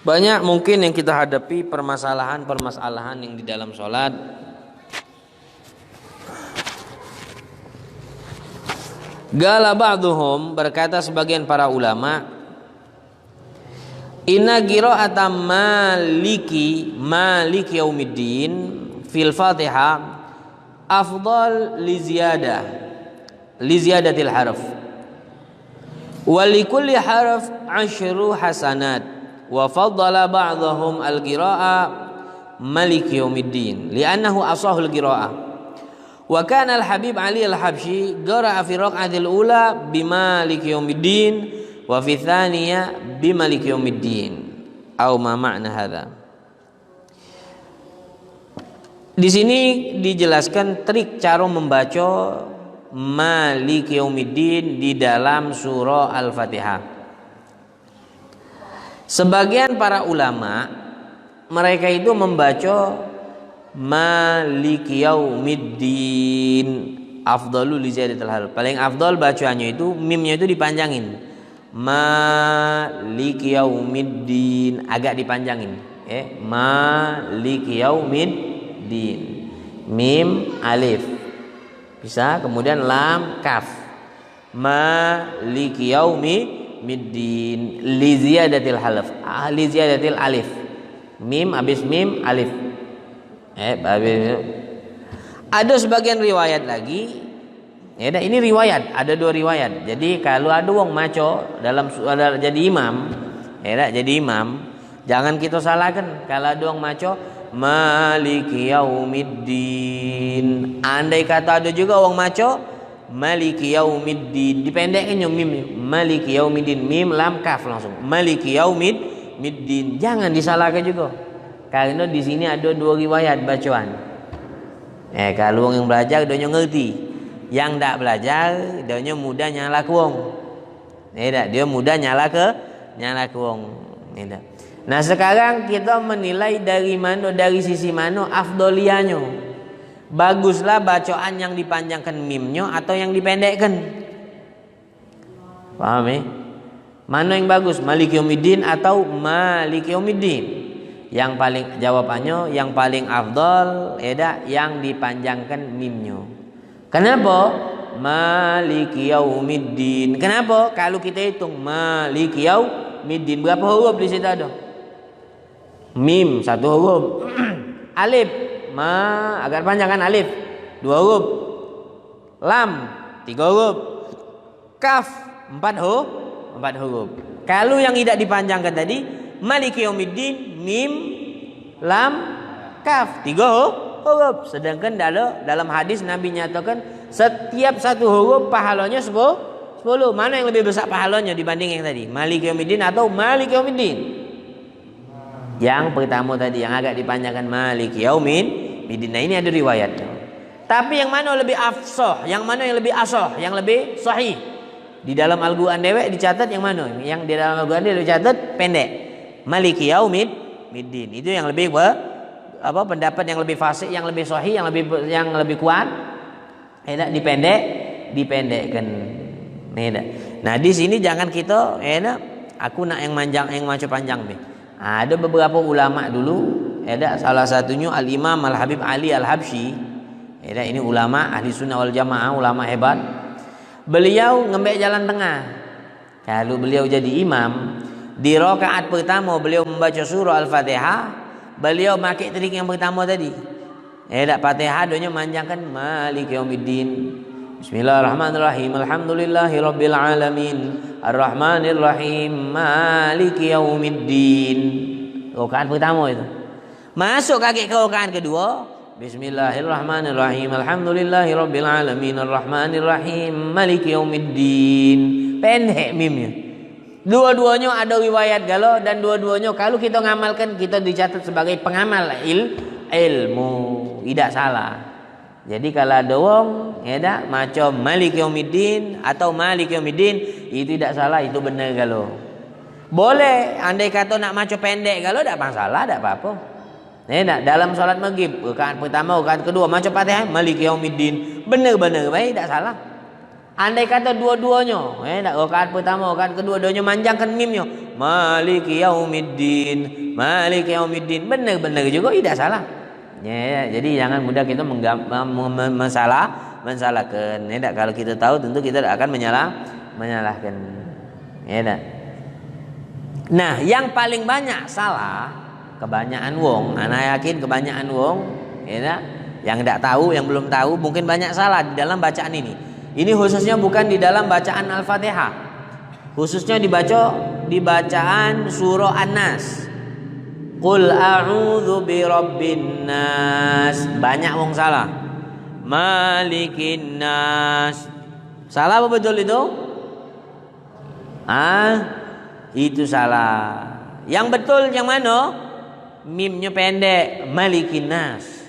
Banyak mungkin yang kita hadapi permasalahan-permasalahan yang di dalam sholat. Gala ba'duhum, berkata sebagian para ulama, inna qira'ata maliki yaumiddin fil Fatihah afdal li ziyadatil harf wa li kulli harf 10 hasanat wa faddala ba'dhum al qira'a maliki yaumiddin li'annahu asahul qira'ah. Wa kana al-Habib Ali al-Habsyi qara'a fi raq'atil ula bimaliki yaumiddin wa fi tsaniyah bimaliki yaumiddin. Au ma ma'na hadza? Di sini dijelaskan trik cara membaca Maliki Yaumiddin di dalam surah Al-Fatihah. Sebagian para ulama mereka itu membaca Maliki Yaumiddin afdalu li ziyadatil harf. Paling afdal bacaannya itu mimnya itu dipanjangin. Maliki Yaumiddin agak dipanjangin, Maliki Yaumiddin. Mim alif. Bisa kemudian lam kaf. Maliki Yaumiddin li ziyadatil harf. Li ziyadatil alif. Mim habis mim alif. Ada sebagian riwayat lagi, ini riwayat, ada 2 riwayat. Jadi kalau ada wong maco dalam jadi imam, jangan kita salahkan. Kalau ada wong maco Maliki Yaumiddin, andai kata ada juga wong maco Maliki Yaumiddin, dipendekkan mim, Maliki Yaumiddin, mim lam kaf langsung Maliki Yaumiddin, jangan disalahkan juga. Karena di sini ada 2 riwayat bacaan. Kalau yang belajar dia ngerti. Yang tak belajar dia mudah nyala ke wong. Dia mudah nyala ke wong. Nah, sekarang kita menilai dari sisi mana afdoliannya. Baguslah bacaan yang dipanjangkan mimnya atau yang dipendekkan. Paham ya? Mana yang bagus? Maliki Yaumiddin atau Maliki Yaumiddin? Yang paling jawabannya yang paling afdal yang dipanjangkan mimnya. Kenapa? Maliki Yaumiddin. Kenapa? Kalau kita hitung Maliki Yaumiddin, berapa huruf di situ ada? Mim 1 huruf. Alif agak panjang kan alif 2 huruf. Lam 3 huruf. Kaf 4 huruf. Kalau yang tidak dipanjangkan tadi Maliki Yaumiddin, mim, lam, kaf 3 huruf. Sedangkan dalam hadis Nabi nyatakan setiap 1 huruf pahalanya 10. Mana yang lebih besar pahalanya dibanding yang tadi? Maliki Yaumiddin atau Maliki Yaumiddin? Yang pertama tadi yang agak dipanjangkan Maliki Yaumiddin. Nah, ini ada riwayat. Tapi yang mana lebih afsah? Yang mana yang lebih asah? Yang lebih sahih? Di dalam Al-Quran dewek dicatat yang mana? Yang di dalam Al-Quran dewek dicatat pendek. Maliki Yaumiddin itu yang lebih pendapat yang lebih fasih, yang lebih sahih, yang lebih kuat. Dipendekkan. Nah, di sini jangan kita aku nak yang maco panjang be. Ada beberapa ulama dulu, salah satunya Al-Imam Al-Habib Ali Al-Habsyi. Ini ulama ahli sunnah wal jamaah, ulama hebat. Beliau ngambil jalan tengah. Kalau beliau jadi imam, di rakaat pertama beliau membaca surah Al-Fatihah, beliau pakai trik yang pertama tadi. Fatihah doanya manjangkan Maliki Yaumiddin. Bismillahirrahmanirrahim. Alhamdulillahirabbil alamin. Arrahmanirrahim. Maliki Yaumiddin. Rakaat pertama itu. Masuk kaki ke rakaat kedua. Bismillahirrahmanirrahim. Alhamdulillahirabbil alamin. Arrahmanirrahim. Maliki Yaumiddin. Pendek mimnya. Dua-duanya ada riwayat galau dan dua-duanya kalau kita ngamalkan kita dicatat sebagai pengamal ilmu, tidak salah. Jadi kalau ada wong macam Maliki Yaumiddin atau Maliki Yaumiddin itu tidak salah, itu benar galau. Boleh andai kata nak macam pendek galau tidak masalah, tidak apa-apa. Dalam sholat maghrib rakaat pertama, rakaat kedua macam Fatihah Maliki Yaumiddin, benar-benar baik, tidak salah. Andai kata dua-duanya, rakaat pertama, rakaat kedua, dua-duanya manjangkan mimnya, Maliki yaumiddin. Maliki yaumiddin. Benar-benar juga tidak salah. Ya, jadi jangan mudah kita mensalahkan. Ya, kalau kita tahu tentu kita tidak akan menyalahkan. Ya, nah, yang paling banyak salah kebanyakan wong. Anak yakin kebanyakan wong, ya, yang tidak tahu, yang belum tahu, mungkin banyak salah di dalam bacaan ini. Ini khususnya bukan di dalam bacaan Al-Fatihah, khususnya di bacaan surah An-Nas. Qul a'udzu birabbin nas. Banyak wong salah. Malikin nas. Salah apa betul itu? Itu salah. Yang betul yang mana? Mimnya pendek, Malikin nas.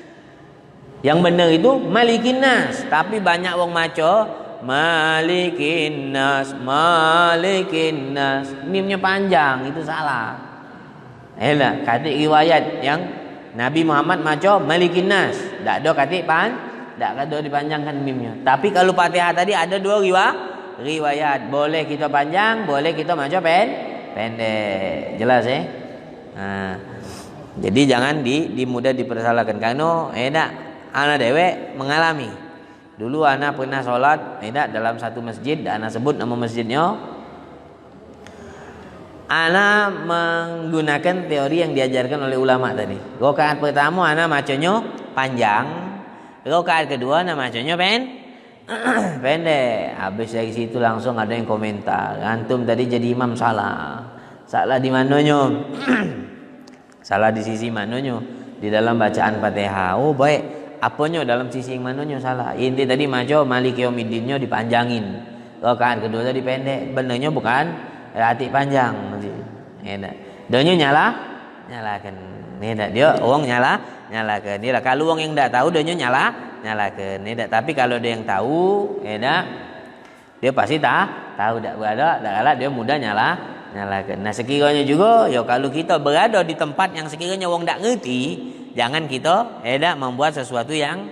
Yang benar itu Malikin nas, tapi banyak wong maco Malikin nas, Malikin nas. Mimnya panjang, itu salah. Elah, kata riwayat yang Nabi Muhammad maco Malikin nas. Tak ada kata tak ada dipanjangkan mimnya. Tapi kalau Fatihah tadi ada dua riwayat. Boleh kita panjang, boleh kita maco pendek. Jelas ya? Nah, jadi jangan mudah dipersalahkan. Karena anak dewek mengalami. Dulu anak pernah sholat dalam satu masjid, anak sebut nama masjidnya. Anak menggunakan teori yang diajarkan oleh ulama tadi. Rakaat pertama anak macanya panjang, rakaat kedua anak macanya pendek. Habis dari situ langsung ada yang komentar, antum tadi jadi imam salah. Salah di mananya? Salah di sisi mananya? Di dalam bacaan Fatihah. Oh baik, apanya dalam sisi yang mananya salah? Inti tadi maco Maliki Yaumiddinnya dipanjangin, rakaat kedua tadi pendek. Benarnya bukan hati panjang nanti. Donya nyalakan. Dia uang nyalakan. Dia kalau uang yang tidak tahu donya nyalakan. Tapi kalau dia yang tahu, dia pasti tahu tak berada, tak kalah dia mudah nyalakan. Nah sekiranya juga, kalau kita berada di tempat yang sekiranya uang tak ngerti, jangan kita membuat sesuatu yang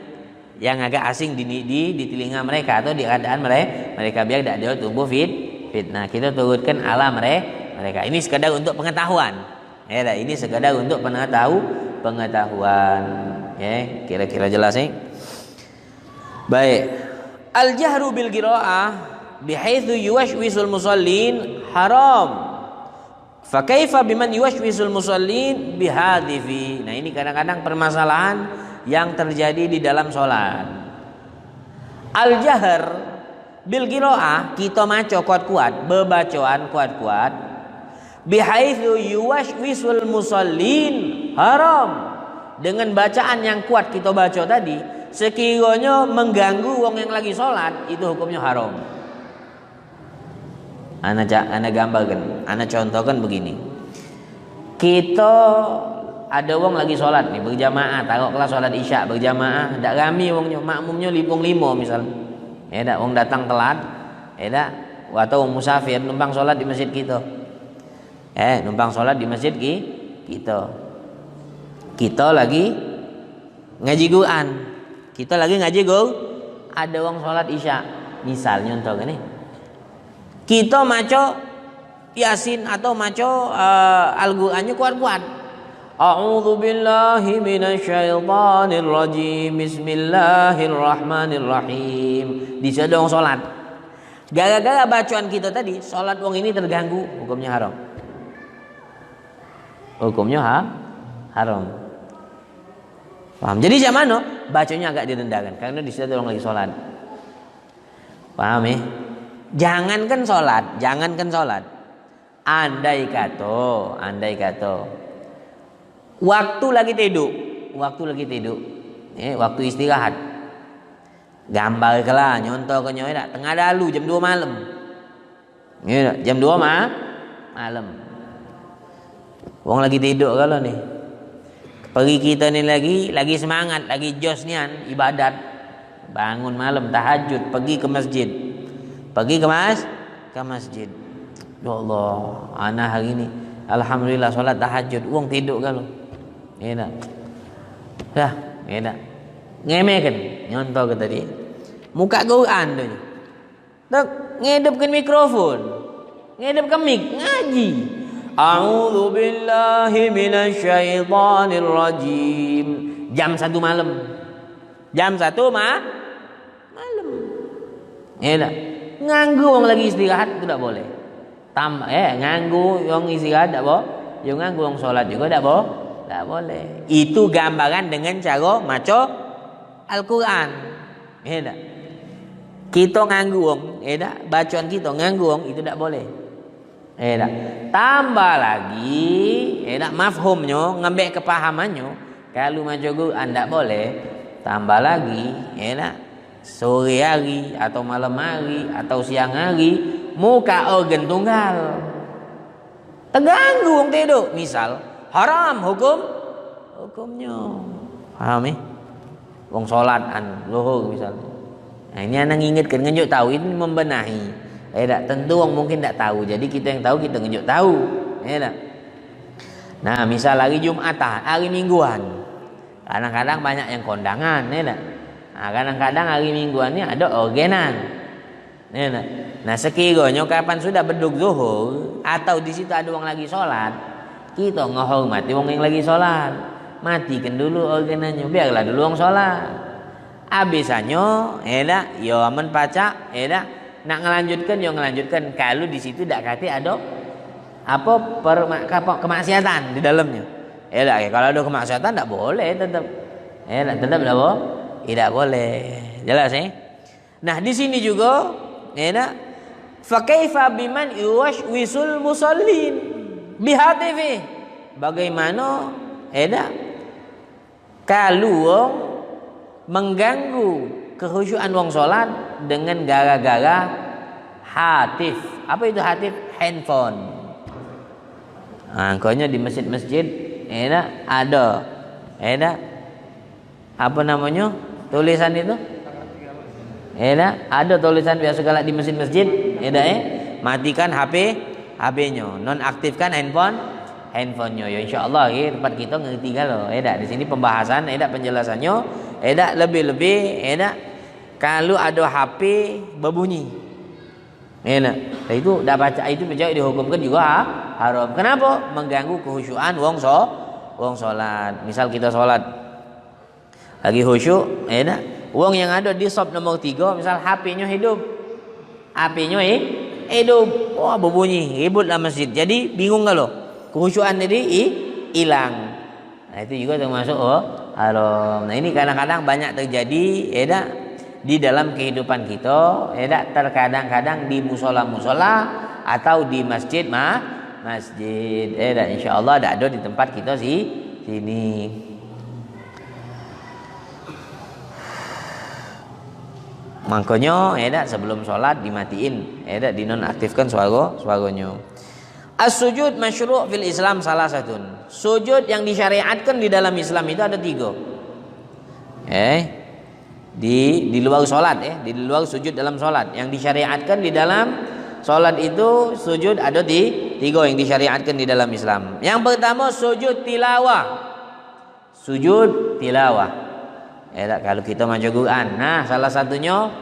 agak asing di telinga mereka atau di keadaan mereka biar tidak dia tumbuh fitnah. Kita turutkan ala mereka. Ini sekadar untuk pengetahuan. Ini sekadar untuk pengetahuan. Kira-kira jelas ya. Baik. Al-jahru bil qiraah bihaitsu yuwashwisul musallin haram. Fa kaifa biman yuwashwisul musallin bihadifi. Nah, ini kadang-kadang permasalahan yang terjadi di dalam sholat. Al-jahr bil qiraah, kita maco kuat-kuat, bebacaan kuat-kuat. Bihaitsu yuwashwisul musallin haram. Dengan bacaan yang kuat kita baca tadi, sekiranya mengganggu wong yang lagi sholat, itu hukumnya haram. Ana gambarkan, ana contohkan begini. Kita ada wong lagi sholat nih berjamaah, taruh kelas sholat isya berjamaah, ndak rame wongnya, makmumnya limo misalnya. Wong datang telat, atau wong musafir numpang sholat di masjid kita. Numpang sholat di masjid kita. Kita lagi ngaji Quran. Ada wong sholat isya. Misalnya contoh ini. Kita maco Yasin atau maco Al-Qur'annya kuat-kuat. A'udzu billahi minasyaitonir rajim. Bismillahirrahmanirrahim. Disedong salat. Gara-gara bacaan kita tadi, salat wong ini terganggu, hukumnya haram. Hukumnya haram. Paham? Jadi zaman bacanya agak direndahkan karena disedong lagi salat. Paham ya? Jangankan salat. Andai kata waktu lagi tidur, waktu istirahat, gambar kelah, nyontoh ke nyoy tengah dalu jam 2 malam, jam 2 malam, wong lagi tidur kalau nih, pergi kita nih lagi semangat, lagi jos nian ibadat, bangun malam tahajud, pergi ke masjid, ya Allah, anak hari ini, alhamdulillah sholat tahajud, wong tidur kalau. Ngemehkan nyontoh ke tadi muka Quran tuh ngedepkan mikrofon, ngedepkan mic ngaji, A'udzu billahi minasyaitonir rajim. Jam 1 malam. Jam 1 malam. Ya tak? Nganggu orang lagi istirahat itu tak boleh. Nganggu orang istirahat tak boleh. Yang nganggu orang solat juga tak boleh. Tak boleh. Itu gambaran dengan cara maca Al-Quran. Ya tak? Kita nganggu orang, bacaan kita nganggu orang itu tak boleh. Tambah lagi, mafhumnya, ngambil kepahamannya. Kalau maca Quran tak boleh. Tambah lagi, sore hari atau malam hari atau siang hari, muka organ tunggal. Terganggu orang tidur. Misal, haram hukumnya. Paham Wong solat zuhur misalnya. Nah, ini anak ingatkan ngenjuk tahu ini membenahi. Tentu orang mungkin tak tahu. Jadi kita yang tahu kita ngenjuk tahu. Nah, misal hari Jumatan, hari Mingguan. Kadang-kadang banyak yang kondangan, Nah, kadang-kadang hari Mingguan ini ada organan. Nah, sekiranya kapan sudah beduk zuhur atau di situ ada orang lagi sholat, kita menghormati orang yang lagi sholat. Matikan dulu organannya, biarlah dulu orang sholat. Abisannya, yo aman pacak, nak ngelanjutkan, yo ngelanjutkan. Kalau di situ tak kata ada kemaksiatan di dalamnya. Kalau ada kemaksiatan tak boleh tetap. Tetap tidak boleh. Jelas Nah, di sini juga fa kaifa biman yuwashwisul musallin bihatifi. Bagaimana kalau mengganggu kekhusyuan wong salat dengan gara-gara hatif. Apa itu hatif? Handphone. Angkanya di masjid-masjid ada apa namanya tulisan itu? Ada tulisan biasa kalau di masjid-masjid matikan HP-nya, nonaktifkan handphonenya. Ya insyaallah tempat kita ngerti kalau di sini pembahasan penjelasannya lebih-lebih kalau ada HP berbunyi. Itu dah baca itu menjadi dihukumkan juga haram. Kenapa? Mengganggu kekhusyuan wong salat. Misal kita salat lagi khusyuk, wong yang ada di shop nomor 3 misal HP-nya hidup. HP-nya hidup. Wah, berbunyi, ributlah masjid. Jadi bingung kalau kekhusyuan tadi hilang. Nah, itu juga termasuk haram. Nah, ini kadang-kadang banyak terjadi di dalam kehidupan kita, terkadang-kadang di musola-musola atau di masjid insyaallah ada di tempat kita sini. Makanya sebelum sholat dimatiin, dinonaktifkan suaranya. As-sujud masyru' fil Islam salah satu. Sujud yang disyariatkan di dalam Islam itu ada 3. Di luar sholat di luar sujud dalam sholat. Yang disyariatkan di dalam sholat itu sujud ada 3 yang disyariatkan di dalam Islam. Yang pertama sujud tilawah. Sujud tilawah. Kalau kita baca Quran, nah salah satunya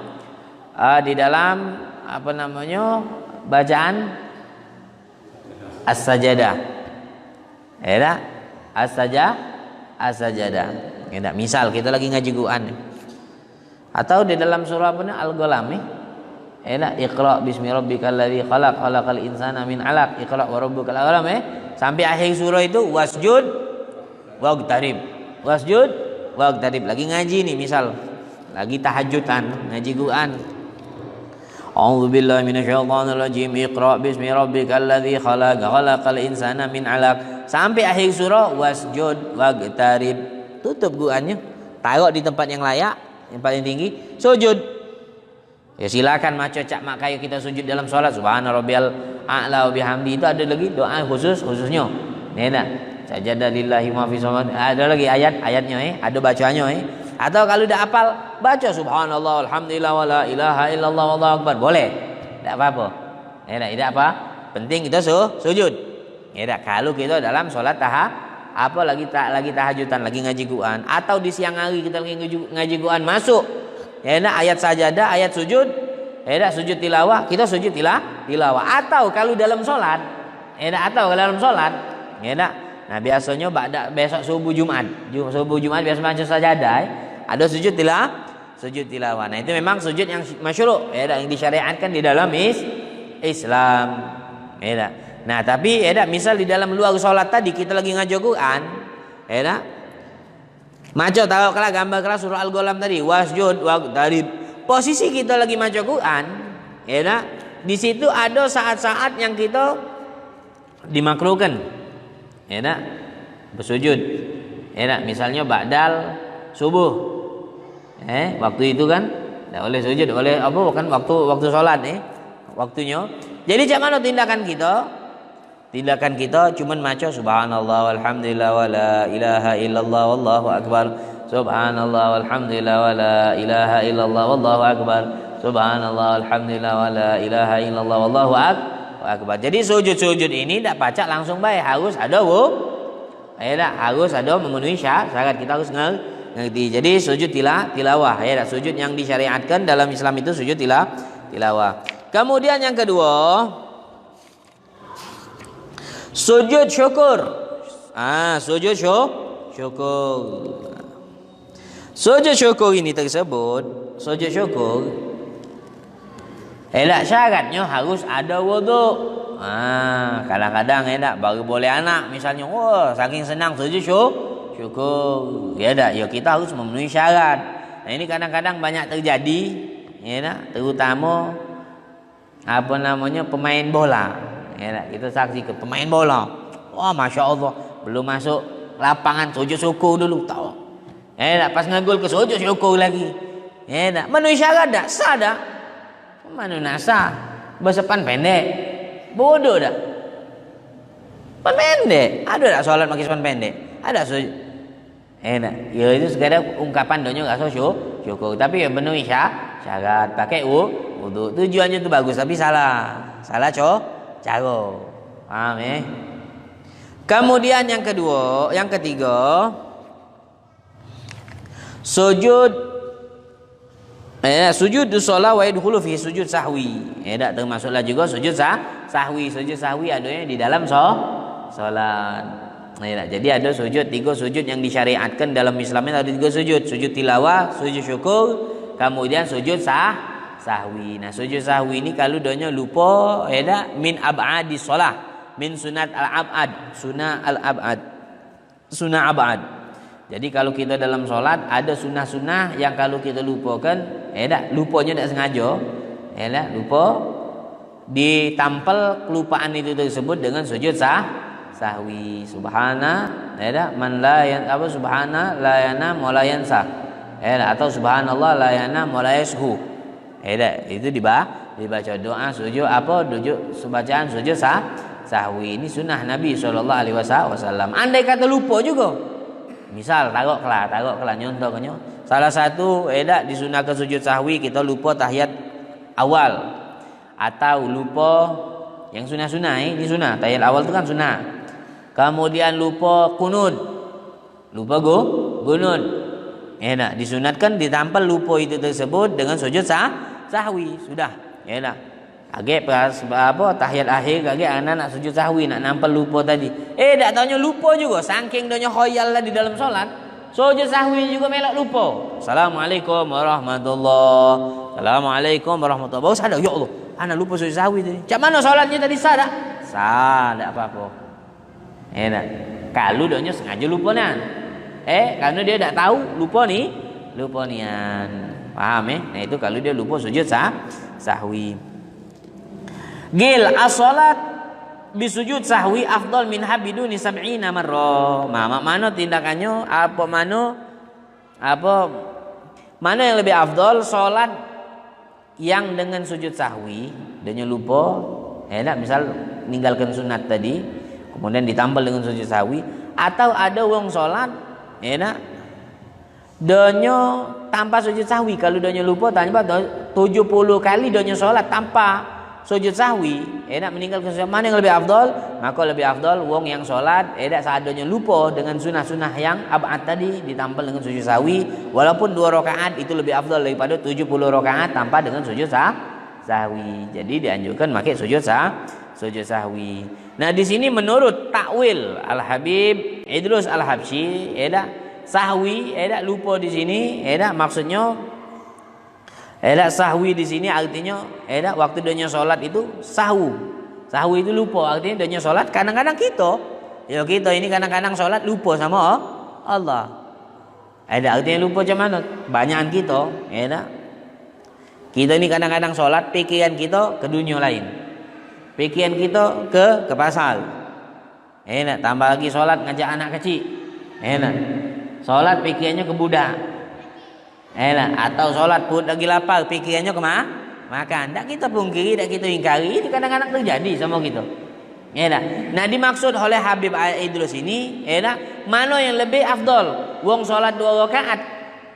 di dalam bacaan as-sajadah. As-sajadah. Misal kita lagi ngaji Quran atau di dalam surah Al-Qalam Iqra bismi rabbikal ladzi khalaq khalaqal insana min 'alaq Iqra wa rabbukal akram sampai akhir surah itu wasjud waqtarib. Wasjud waqtarib. Lagi ngaji nih misal lagi tahajudan ngaji Quran. A'udzu billahi minasyaitonir rajim. Iqra bismi rabbikal ladzi khalaq khalaqal insana min 'alaq sampai akhir surah wasjud waqtarib. Tutup Qurannya, taruh di tempat yang layak, yang paling tinggi, sujud. Ya silakan cak mak kayu kita sujud dalam sholat subhana rabbiyal a'la wa bihamdi. Itu ada lagi doa khususnya. Sajada lillahi ma fi samawati. Ada lagi ayatnya ada bacanya Atau kalau udah hafal baca subhanallah alhamdulillah wala ilaha illallah wallahu akbar. Boleh. Enggak apa-apa. Tidak apa? Penting kita sujud. Kalau kita dalam sholat lagi tahajudan, lagi ngaji Quran atau di siang hari kita lagi ngaji Quran masuk ayat sajadah, ayat sujud, sujud tilawah, kita sujud tilawah. Atau kalau dalam sholat atau ke dalam sholat, nah biasanya besok subuh Jumat biasa baca sajadah, ada sujud tilawah. Nah itu memang sujud yang masyru', yang disyariatkan di dalam Islam. Nah tapi misal di dalam luar sholat tadi kita lagi ngaji Quran, maco tahu kalau gambar kelas surah Al-Ghalam tadi wasjud dari posisi kita lagi maca Quran, di situ ada saat-saat yang kita dimakruhkan, bersujud, misalnya ba'dal subuh, waktu itu kan tidak boleh sujud, oleh apa bukan waktu sholat, waktunya. Jadi cak mana tindakan kita cuman maca subhanallah walhamdulillah wala ilaha illallah wallahu akbar, subhanallah walhamdulillah wala ilaha illallah wallahu akbar, subhanallah alhamdulillah wala ilaha illallah wallahu akbar. Jadi sujud ini tidak pacak langsung baik, harus ada harus ada memenuhi syarat, kita harus ngerti. Jadi sujud tilawah, sujud yang disyariatkan dalam Islam itu sujud tilawah. Kemudian yang kedua, sujud syukur. Sujud syukur. Sujud syukur ini tersebut, sujud syukur syaratnya harus ada wudu. Kadang-kadang baru boleh anak misalnya, saking senang sujud syukur. Ya kita harus memenuhi syarat. Nah ini kadang-kadang banyak terjadi, terutama pemain bola. Kita saksi ke pemain bola. Wah, masya Allah, belum masuk lapangan sujud syukur dulu, tahu? Pas ngegol ke sujud syukur lagi. Memenuhi syarat dah, sah dah. Mana nasa, bersepan pendek, bodoh dah. Sepan pendek, ada tak solat pakai sepan pendek? Ada sujud. Ya itu sekadar ungkapan doanya nggak syukur, tapi ya memenuhi syarat, pakai wudu. Tujuannya itu bagus, tapi salah cara. Paham ya? Kemudian yang ketiga, sujud sujud shalah wa yadkhulu fi sujud sahwi. Termasuklah juga sujud sahwi. Sujud sahwi adanya di dalam salat. Jadi ada sujud, 3 sujud yang disyariatkan dalam Islam ini, ada 3 sujud tilawah, sujud syukur, kemudian sujud sahwi. Nah sujud sahwi ini kalau doanya lupa, min ab'adi shalah, min sunat ab'ad. Jadi kalau kita dalam sholat ada sunnah-sunnah yang kalau kita lupakan, lupanya tidak sengaja, lupa, ditampel kelupaan itu tersebut dengan sujud sahwi. Subhana, man la subhana la yanam wa la yansa, atau subhanallah la yanam wa la yashu. Itu dibaca doa sujud bacaan sujud sahwi. Ini sunnah Nabi SAW. Andai kata lupa juga, misal taruh kelah nyontohnya, salah satu disunahkan sujud sahwi, kita lupa tahiyat awal atau lupa yang sunnah ini sunnah, tahiyat awal itu kan sunnah. Kemudian lupa kunut, lupa gunut, disunatkan ditampal lupa itu tersebut dengan sujud sahwi. Sudah, agak tahiyat akhir agak anak nak sujud sahwi, nak nampal lupa tadi. Tak taunya lupa juga, saking donya khoyal lah di dalam solat. Sujud sahwi juga melok lupa. Assalamualaikum warahmatullahi. Assalamualaikum warahmatullahi. Baru sadar, ya Allah, anak lupa sujud sahwi tadi. Cak mana solatnya tadi sadar? Sadar apa-apa. Kalau donya sengaja lupa nan. Karena dia tak tahu lupa nian. Paham Nah itu kalau dia lupa sujud sahwi. Gil as-salat bisujud sahwi afdal min habiduni sab'ina marrah. Mana tindakannya? Mana yang lebih afdal, salat yang dengan sujud sahwi dan lupa, misal meninggalkan sunat tadi, kemudian ditambal dengan sujud sahwi, atau ada wong salat donyo tanpa sujud sahwi. Kalau donyo lupa tanya 70 kali donyo salat tanpa sujud sahwi, meninggalkan sunat, mana yang lebih afdal? Maka lebih afdal wong yang salat saat donyo lupa dengan sunah-sunah yang abad tadi ditambal dengan sujud sahwi, walaupun 2 rakaat itu lebih afdal daripada 70 rakaat tanpa dengan sujud sahwi. Jadi dianjurkan pakai sujud sujud sahwi. Nah di sini menurut takwil Al Habib Idrus Al Habsyi, sahwi, lupa di sini, maksudnya, sahwi di sini artinya, waktu donya sholat itu sahwi itu lupa, artinya donya sholat. Kadang-kadang kita ini kadang-kadang sholat lupa sama Allah. Artinya lupa macam mana? Banyakan kita, kita ini kadang-kadang sholat, pikiran kita ke dunia lain. Pikiran kita ke pasar. Tambah lagi sholat ngajak anak kecil. Sholat pikirannya ke budak. Atau sholat pun lagi lapar, pikirannya ke makan. Tak kita pungkiri, tak kita ingkari. Ini kadang-kadang terjadi sama kita. Nah dimaksud oleh Habib Idrus ini, mana yang lebih afdol? Wong sholat 2 rakaat,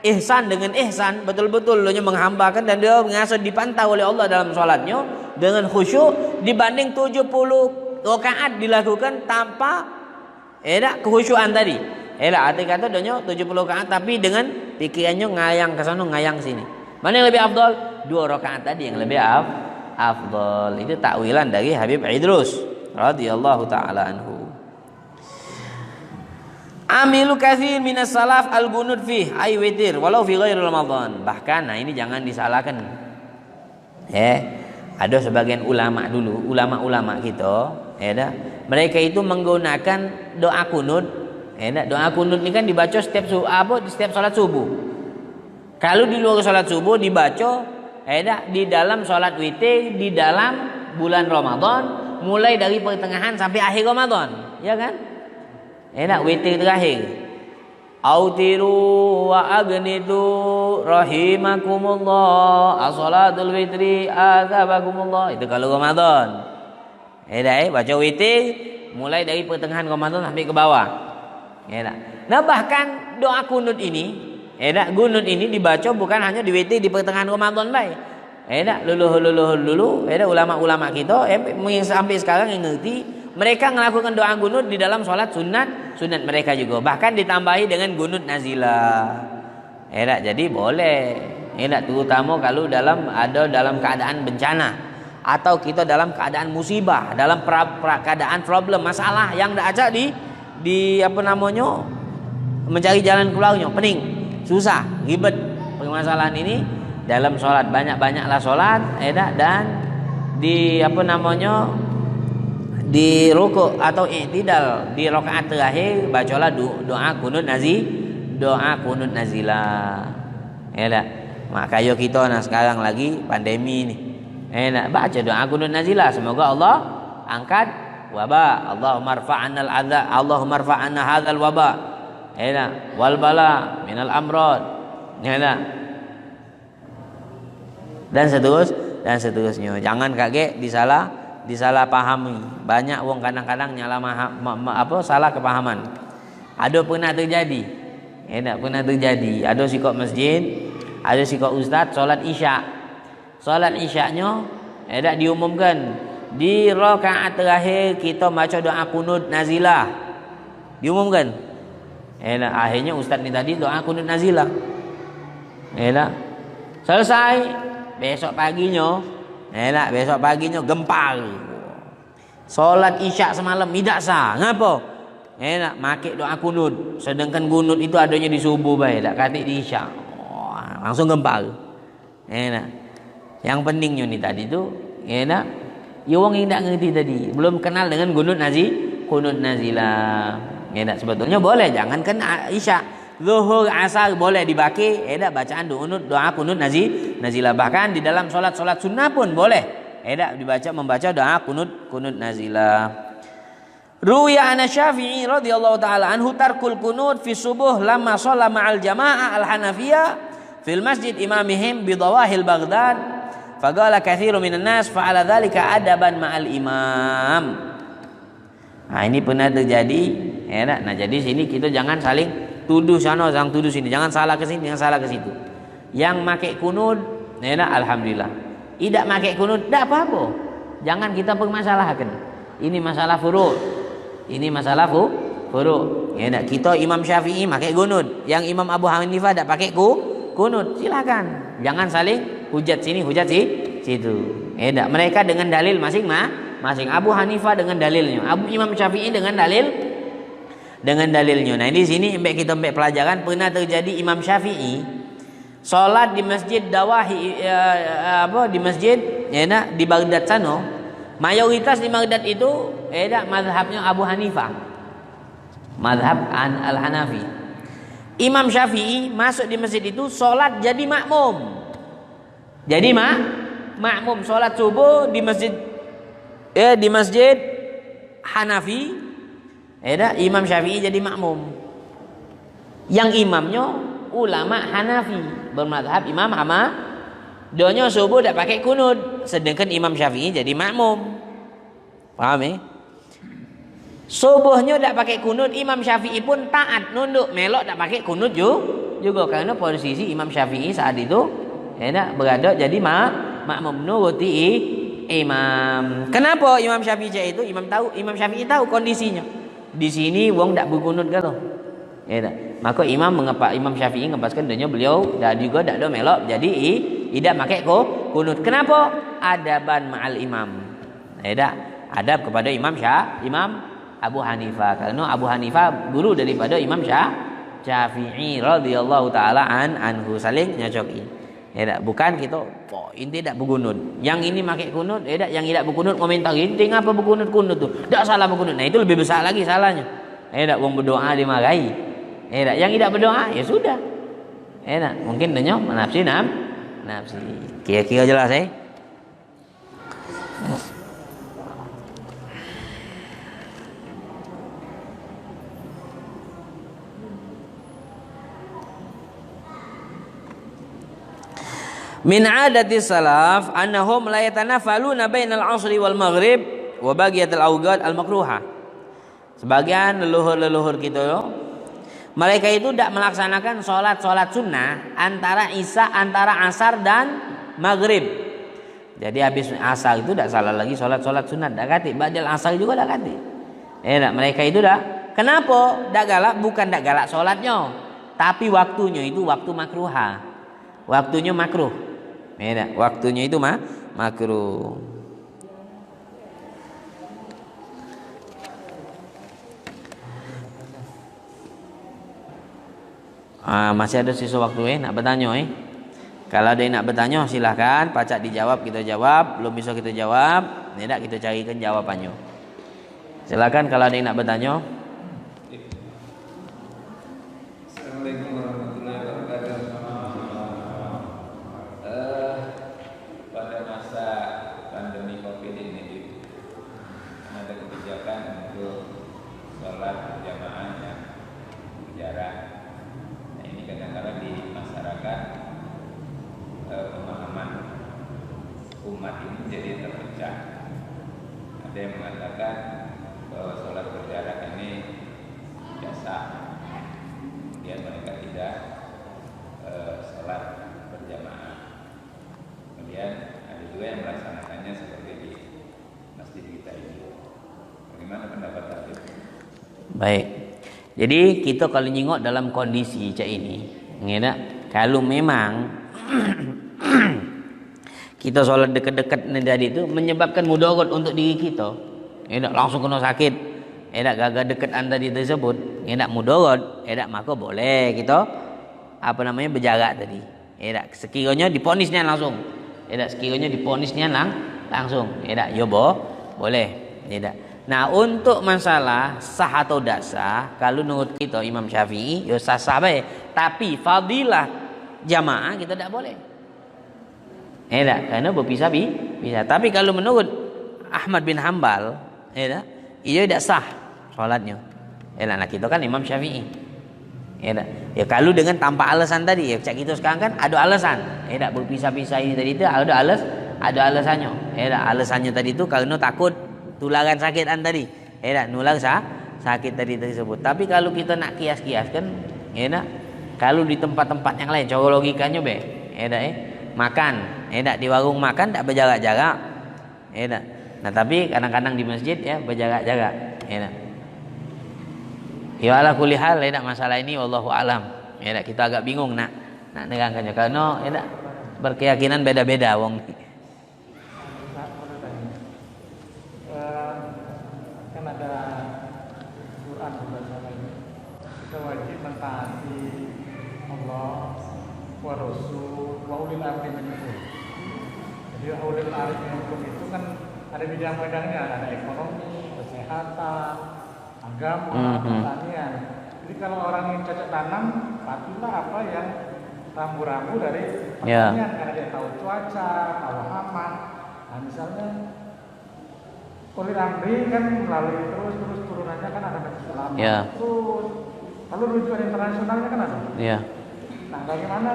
ihsan dengan ihsan, betul-betul dia menghambakan dan dia merasa dipantau oleh Allah dalam sholatnya dengan khusyuk, dibanding 70 rakaat dilakukan tanpa kekhusyuan tadi. Arti kata dia 70 rakaat tapi dengan pikirannya ngayang ke sana ngayang sini. Mana yang lebih afdal? 2 rakaat tadi yang lebih afdal. Itu takwilan dari Habib Idrus radhiyallahu taala anhu. Amilu katsir minas salaf al-gunut fih ay witir walau fi ghairi Ramadan. Bahkan ini jangan disalahkan. Ada sebagian ulama dulu, ulama-ulama kita, mereka itu menggunakan doa kunut. Doa kunut ini kan dibaca setiap salat subuh. Kalau di luar salat subuh dibaca di dalam salat witir di dalam bulan Ramadan, mulai dari pertengahan sampai akhir Ramadan, ya kan? Witir terakhir. Autiru wa agnitu rahimakumullah. As-salatul witri azabakumullah. Itu kalau Ramadan. Baca witir mulai dari pertengahan Ramadan sampai ke bawah. Nah bahkan doa kunut ini, kunut ini dibaca bukan hanya di witir di pertengahan Ramadan baik. Dulu ulama-ulama kita sampai sekarang yang ngerti. Mereka melakukan doa gunut di dalam sholat sunat mereka juga. Bahkan ditambahi dengan gunut nazilah. Jadi boleh. Terutama kalau dalam keadaan bencana atau kita dalam keadaan musibah, dalam keadaan problem, masalah yang dah acak di mencari jalan keluarnya, pening, susah, ribet permasalahan ini dalam sholat banyak-banyaklah sholat, dan di rukuk atau i'tidal di rakaat terakhir bacalah doa kunut nazilah. Maka yo kita sekarang lagi pandemi nih. Baca doa kunut nazilah, semoga Allah angkat wabah. Allahumma rfa'anna al-adza, Allahumma rfa'anna hadzal wabah. Wal bala minal amrad. Dan seterusnya. Jangan kaget disalah pahami. Banyak wong kadang-kadang salah kepahaman. Ada pernah terjadi. Ada sikap masjid, ada sikap ustaz salat isya. Salat isyanya diumumkan di rakaat terakhir kita baca doa kunut nazilah. Diumumkan. Akhirnya ustaz ni tadi doa kunut nazilah. Selesai besok paginya gempar. Salat isya semalam tidak sah. Ngapa? Make doa kunut. Sedangkan kunut itu adanya di subuh bae, tak katik di isya. Langsung gempar. Yang pentingnya ni tadi tu, wong yang tak ngerti tadi, belum kenal dengan kunut nazilah. Sebetulnya boleh, jangankan isya. Zuhur, asar boleh dibaki, bacaan doa kunut nazilah. Bahkan di dalam solat sunnah pun boleh, membaca doa kunut nazilah. Ruya an Syafi'i radhiyallahu taala anhu tarkul kunut fi subuh lamma shalla ma'al jamaah al-Hanafiyah fil masjid imamihim bi dawahil Baghdad. Faqala katsirun minan nas fa'ala dzalika adaban ma'al imam. Nah, ini pernah terjadi, Nah, jadi sini kita jangan saling tuduh sana, jangan tuduh sini, jangan salah ke sini, jangan salah ke situ. Yang make kunut, alhamdulillah. Tidak make kunut, tidak apa-apa. Jangan kita permasalahkan. Ini masalah furu'. Kita Imam Syafi'i make kunut, yang Imam Abu Hanifah tidak pakai kunut. Silakan. Jangan saling hujat sini, hujat situ. Mereka dengan dalil masing. Abu Hanifah dengan dalilnya, Imam Syafi'i dengan dalilnya. Nah di sini kita pelajaran pernah terjadi Imam Syafi'i sholat di masjid Dawahi di masjid di Baghdad sana. Mayoritas di Baghdad itu mazhabnya Abu Hanifah, mazhab Al-Hanafi. Imam Syafi'i masuk di masjid itu sholat jadi makmum. Jadi makmum sholat subuh di masjid Hanafi. Imam Syafi'i jadi makmum. Yang imamnya ulama Hanafi bermadhab Imam Ahmad. Doanya subuh tak pakai kunut, sedangkan Imam Syafi'i jadi makmum. Paham ya? Subuhnya tak pakai kunut, Imam Syafi'i pun taat nunduk melok tak pakai kunut juga karena posisi Imam Syafi'i saat itu berada jadi makmum nuruti imam. Kenapa Imam Syafi'i itu? Imam Syafi'i tahu kondisinya. Di sini wong tak berkunut kalau. Maka Imam Syafi'i ngepaskan dunia beliau dan juga tak ada melok jadi tidak pakai kunut. Kenapa? Adaban ma'al imam. Adab kepada Imam Abu Hanifah, karena Abu Hanifah guru daripada Imam Syafi'i radhiyallahu taala anhu, saling nyocoki. Bukan kita inti tak berkunut. Yang ini pakai kunut, yang tidak berkunut komentar inti ngapa berkunut tu? Tak salah berkunut. Nah itu lebih besar lagi salahnya. Wong berdoa dimarahi. Yang tidak berdoa ya sudah. Mungkin denyo nafsi. Kira-kira jelas Min adati salaf annahum la yatanafaluna bainal 'ashri wal maghrib wa baqiyatil awqat al makruha. Sebagian leluhur kita mereka itu tidak melaksanakan sholat sunnah antara asar dan maghrib. Jadi habis asar itu tidak salah lagi sholat sunnah, tidak kati. Ba'dal asar juga tidak kati. Mereka itu dah. Kenapa? Tidak galak, bukan tidak galak sholatnya, tapi waktunya itu waktu makruha. Waktunya makruh. Waktunya itu makruh. Masih ada sisa waktu nak bertanya Kalau ada yang nak bertanya silahkan, pacak dijawab kita jawab, belum bisa kita jawab, tidak kita carikan jawabannya. Silakan kalau ada yang nak bertanya. Assalamualaikum warahmatullahi wabarakatuh. Pada masa pandemi COVID ini ada kebijakan untuk sholat berjamaah yang berjarak. Nah ini kadang-kadang di masyarakat pemahaman umat ini jadi terpecah. Ada yang mengatakan bahwa sholat berjarak ini biasa, kemudian mereka tidak sholat berjamaah. Kemudian ada juga yang melaksanakannya seperti di masjid kita ini. Bagaimana pendapat Habib? Baik. Jadi kita kalau nyingok dalam kondisi cak ini, kalau memang kita sholat dekat-dekat dari itu menyebabkan mudarat untuk diri kita, langsung kena sakit, gagal dekat anda tersebut, mudarat, maka boleh kita berjarak tadi. Sekiranya diponisnya langsung, sekiranya diponisnya langsung, boleh. Nah untuk masalah sah atau tidak sah, kalau menurut kita Imam Syafi'i ya sah baik, tapi fadilah jamaah kita tidak boleh. Karena berpisah bisa. Tapi kalau menurut Ahmad bin Hambal, ia tidak sah sholatnya. Nah kita kan Imam Syafi'i. Ya kalau dengan tanpa alasan tadi, ya kita sekarang kan ada alasan. Berpisah-pisah ini tadi itu ada alasannya. Alasannya tadi itu karena takut tularan sakit tadi. Nular sakit tadi tersebut. Tapi kalau kita nak kias-kiaskan, kalau di tempat-tempat yang lain, cara logikanya makan, di warung makan tak berjarak-jarak, nah tapi kadang-kadang di masjid ya berjarak-jarak, ya ala kulli hal, masalah ini wallahu alam, kita agak bingung nak nerangkannya karena berkeyakinan beda-beda wong. kita wajib mentaati Allah wa Rasul wa ulil amri minkum. Jadi ulil amri minkum itu kan ada bidang-bidangnya, ada ekonomi, kesehatan, agama, pertanian. Jadi kalau orang yang cocok tanam, patuhilah apa yang rambu-rambu dari pertanian, karena dia tahu cuaca, tahu hama. Nah misalnya ulil amri kan melalui terus turunannya kan ada Majelis Ulama. Terus lalu rujukan internasionalnya kan ada. Nah bagaimana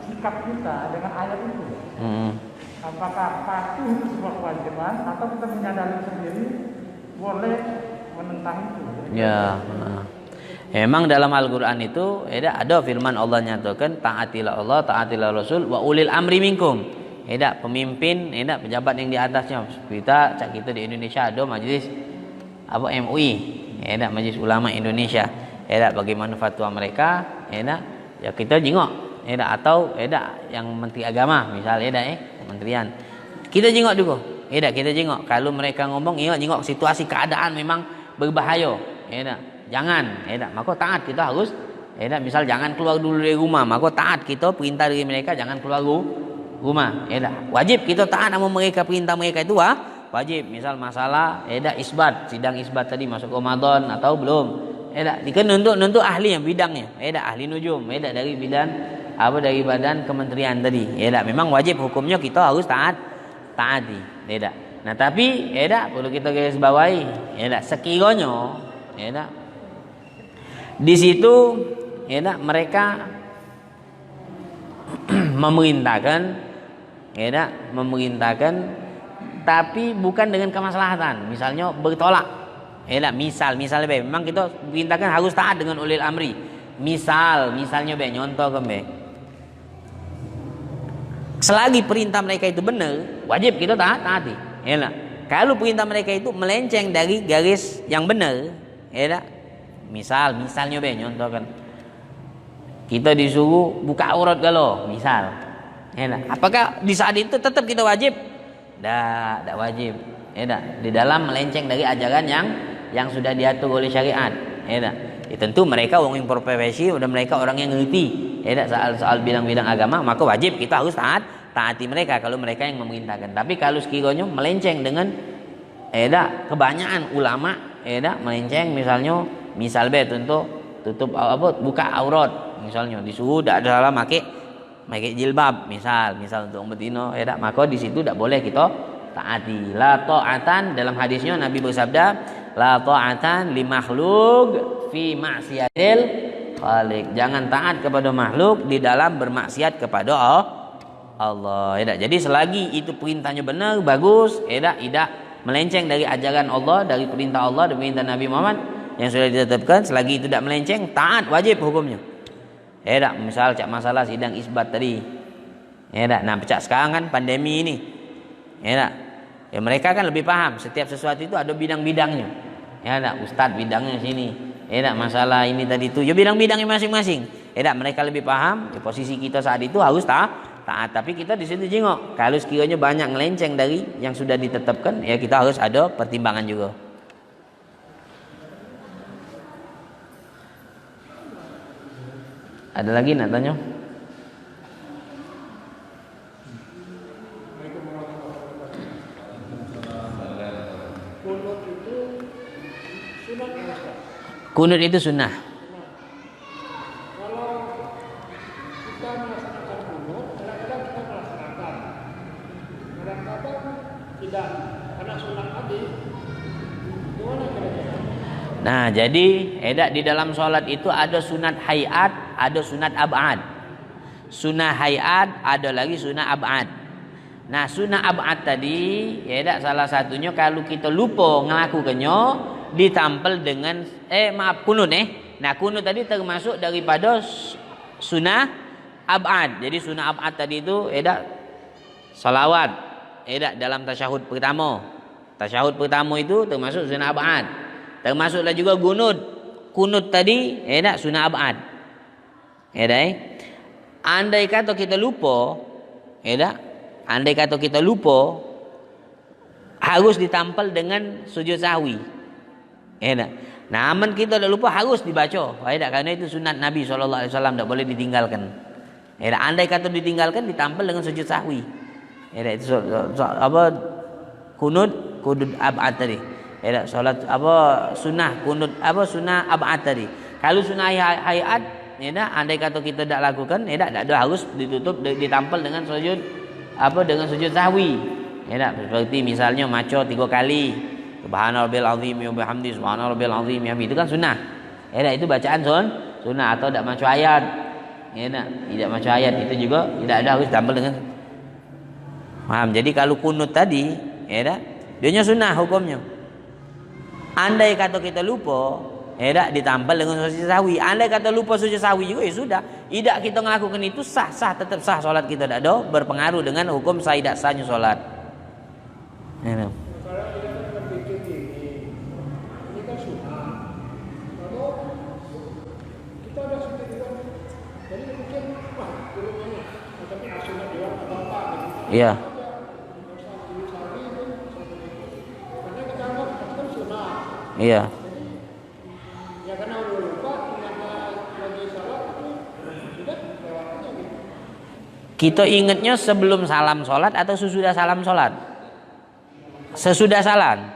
sikap kita dengan ayat itu? Apakah patuh itu sebuah kewajiban atau kita menyadari sendiri boleh menentang itu? Memang dalam Al-Quran itu ada firman Allah nyatakan taatilah Allah, taatilah Rasul wa ulil amri minkum. Pemimpin, pejabat yang di atasnya. Kita di Indonesia ada majelis MUI, Majelis Ulama Indonesia. Bagaimana fatwa mereka, ya kita jengok. Atau yang menteri agama misalnya kementerian. Kita jengok dulu. Kita jengok. Kalau mereka ngomong, jengok situasi keadaan memang berbahaya. Jangan, maka taat kita harus. Misal jangan keluar dulu dari rumah, maka taat kita perintah dari mereka jangan keluar rumah. Wajib kita taat sama mereka, perintah mereka itu wajib. Misal masalah isbat, sidang isbat tadi masuk Ramadan atau belum. Dikan untuk ahli yang bidangnya. Ahli nujum, dari bidang dari badan kementerian tadi. Memang wajib hukumnya kita harus taati. Nah tapi perlu kita garis bawahi. Sekiranya di situ mereka memerintahkan tapi bukan dengan kemaslahatan, misalnya bertolak. Misalnya memang kita perintahkan harus taat dengan ulil amri. Misalnya nyontoh selagi perintah mereka itu benar, wajib kita taati. Kalau perintah mereka itu melenceng dari garis yang benar, misalnya nyontohkan kita disuruh buka aurat galau, misal. Apakah di saat itu tetap kita wajib? Tidak wajib. Di dalam melenceng dari ajaran yang sudah diatur oleh syariat. Tentu mereka orang yang berprofesi, mereka orang yang ngerti soal bidang-bidang agama, maka wajib kita harus taati mereka kalau mereka yang memerintahkan. Tapi kalau sekiranya melenceng dengan kebanyakan ulama melenceng, misal tentu tutup buka aurat, misalnya disuruh tidak ada salah pakai jilbab, misal untuk betina, maka di situ tidak boleh kita taati. La ta'atan, dalam hadisnya Nabi bersabda, la ta'atan li makhluk fi maksiatil khaliq. Jangan taat kepada makhluk di dalam bermaksiat kepada Allah. Jadi selagi itu perintahnya benar, bagus, tidak melenceng dari ajaran Allah, dari perintah Allah, dari perintah Nabi Muhammad yang sudah ditetapkan, selagi itu tidak melenceng, taat wajib hukumnya. Misal masalah sidang isbat tadi. Nah, sekarang kan pandemi ini. Ya mereka kan lebih paham, setiap sesuatu itu ada bidang-bidangnya. Ustadz bidangnya sini. Masalah ini tadi itu, ya bidang-bidangnya masing-masing. Mereka lebih paham, ya, posisi kita saat itu harus taat, tapi kita di situ jengok. Kalau sekiranya banyak ngelenceng dari yang sudah ditetapkan, ya kita harus ada pertimbangan juga. Ada lagi nak tanya? Kunut itu sunnah. Kalau kita melaksanakan kunut, kadang-kadang kita melaksanakan, kadang-kadang tidak, karena sunnah tadi. Gimana kira-kira? Nah, jadi di dalam sholat itu ada sunat hayat, ada sunat ab'ad. Sunnah hayat, ada lagi sunnah ab'ad. Nah, sunnah ab'ad tadi, salah satunya kalau kita lupa ngelakukannya, ditampil dengan kunut. Nah, kunut tadi termasuk daripada sunnah ab'ad. Jadi sunnah ab'ad tadi itu salawat dalam tasyahud pertama. Tasyahud pertama itu termasuk sunnah ab'ad. Termasuklah juga kunut tadi sunnah ab'ad. Andai kata kita lupa, harus ditampil dengan sujud sahwi. Namun kita tidak lupa harus dibaca. Karena itu sunat Nabi SAW, tidak boleh ditinggalkan. Andai kata ditinggalkan ditampil dengan sujud sahwi. Itu kunut ab'ad tadi. Salat sunnah kunut sunnah ab'ad tadi. Kalau sunnah hayat, andai kata kita tidak lakukan, tidak harus ditutup ditampil dengan sujud sahwi. Seperti misalnya maco 3 kali. Subhanallahil azim wa bihamdi subhanallahil azim itu kan sunnah. Itu bacaan sunnah atau tidak maco ayat. Tidak maco ayat itu juga tidak ada harus ditampil dengan. Paham? Jadi kalau kunut tadi, dia sunnah hukumnya. Andai kata kita lupa, ditampil dengan sujud sahwi. Andai kata lupa sujud sahwi juga ya sudah. Tidak kita melakukan itu tetap sah salat kita, tidak ada berpengaruh dengan hukum sah tidak sahnya salat. Iya. Iya. Ya karena udah lupa, lagi salat itu sudah lewat aja gitu. Kita ingatnya sebelum salam sholat atau sesudah salam sholat? Sesudah salam.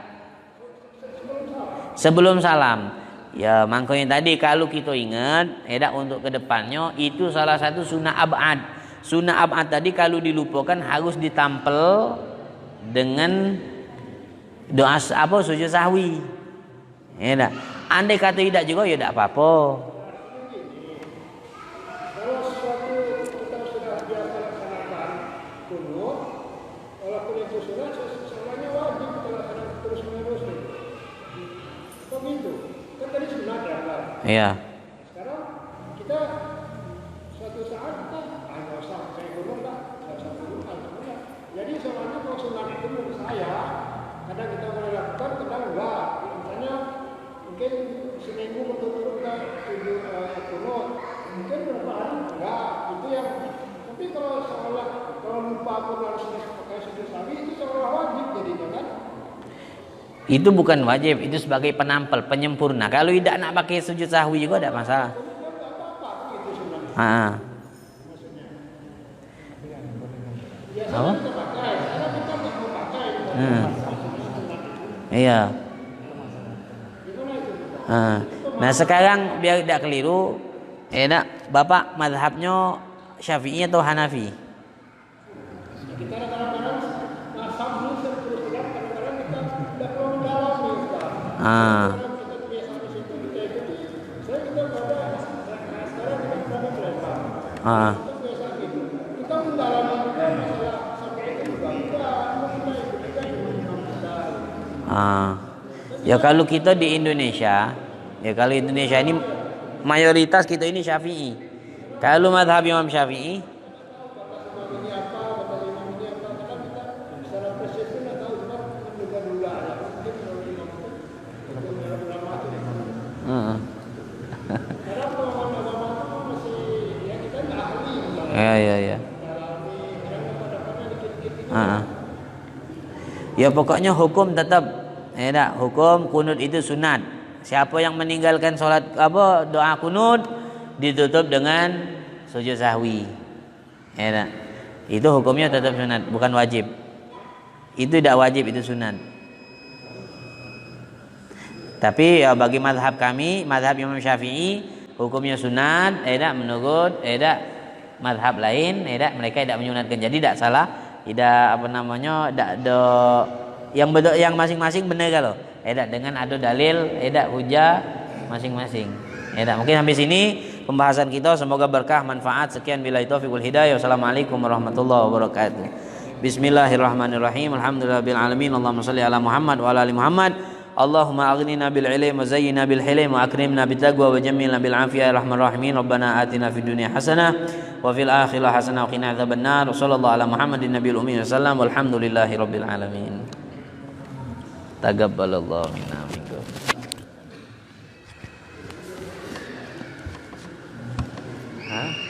Sebelum salam. Ya makanya tadi kalau kita ingat, untuk kedepannya itu salah satu sunnah ab'ad. Sunnah ab'ad tadi kalau dilupakan harus ditampel dengan doa sujud sahwi. Andai kata tidak juga ya tidak apa-apa. Kalau sesuatu kita sudah biasa laksanakan kunut, walaupun itu sunnah, semuanya wajib kita laksanakan terus menerus. Kok gitu? Kan tadi sunnah dianggap. Iya. Sekarang kita suatu saat kita nggak usah saya kunut lah, nggak usah kunut, alhamdulillah. Jadi soalnya kalau sunnah itu menurut saya, kadang kita boleh lakukan, kadang enggak. Misalnya mungkin seminggu berturut-turut kita kunut, mungkin berapa hari enggak, itu yang. Tapi kalau lupa pun harus pakai sujud sahwi, itu seolah wajib jadinya kan. Itu bukan wajib, itu sebagai penampil, penyempurna. Kalau tidak nak pakai sujud sahwi juga tidak masalah. Apa? Iya. Nah sekarang biar tidak keliru, Bapak mazhabnya Syafi'i atau Hanafi? Kita kadang-kadang mazhab ini terus terang, kadang-kadang kita tidak perlu mendalami sekarang. Kita biasa di situ kita ikuti. Kita pada sekarang kita pada melempar. Kita biasa gitu. Kita mendalami juga masalah sampai itu juga kita ikuti kan imam kita. Ya kalau kita di Indonesia, ini mayoritas kita ini Syafi'i. Kalau mazhab Imam Syafi'i, ya. Ya pokoknya hukum tetap, hukum kunut itu sunat. Siapa yang meninggalkan sholat doa kunut ditutup dengan sujud sahwi. Itu hukumnya tetap sunat, bukan wajib. Itu tidak wajib, itu sunat. Tapi ya bagi mazhab kami, mazhab Imam Syafi'i, hukumnya sunat. Menurut mazhab lain, mereka tidak menyunatkan. Jadi tidak salah, tidak tidak ada yang masing-masing benar kalau. Dengan ada dalil, hujah masing-masing. Mungkin sampai sini pembahasan kita, semoga berkah, manfaat. Sekian billahi taufiq wal hidayah. Wassalamualaikum warahmatullahi wabarakatuh. Bismillahirrahmanirrahim. Alhamdulillahirabbil alamin. Allahumma shalli ala Muhammad wa ala ali Muhammad. Allahumma aghnina bil ilmi wa zayyinna bil hilmi wa akrimna bit taqwa wa jammilna bil afiyah ya rahmanir rahimin. Rabbana atina fid dunya hasanah wa fil akhirati hasanah wa qina adzabannar. Sallallahu ala Muhammadin nabiyil ummi wasallam. Walhamdulillahirabbil alamin. Taqabbalallahu minna minkum. Hah?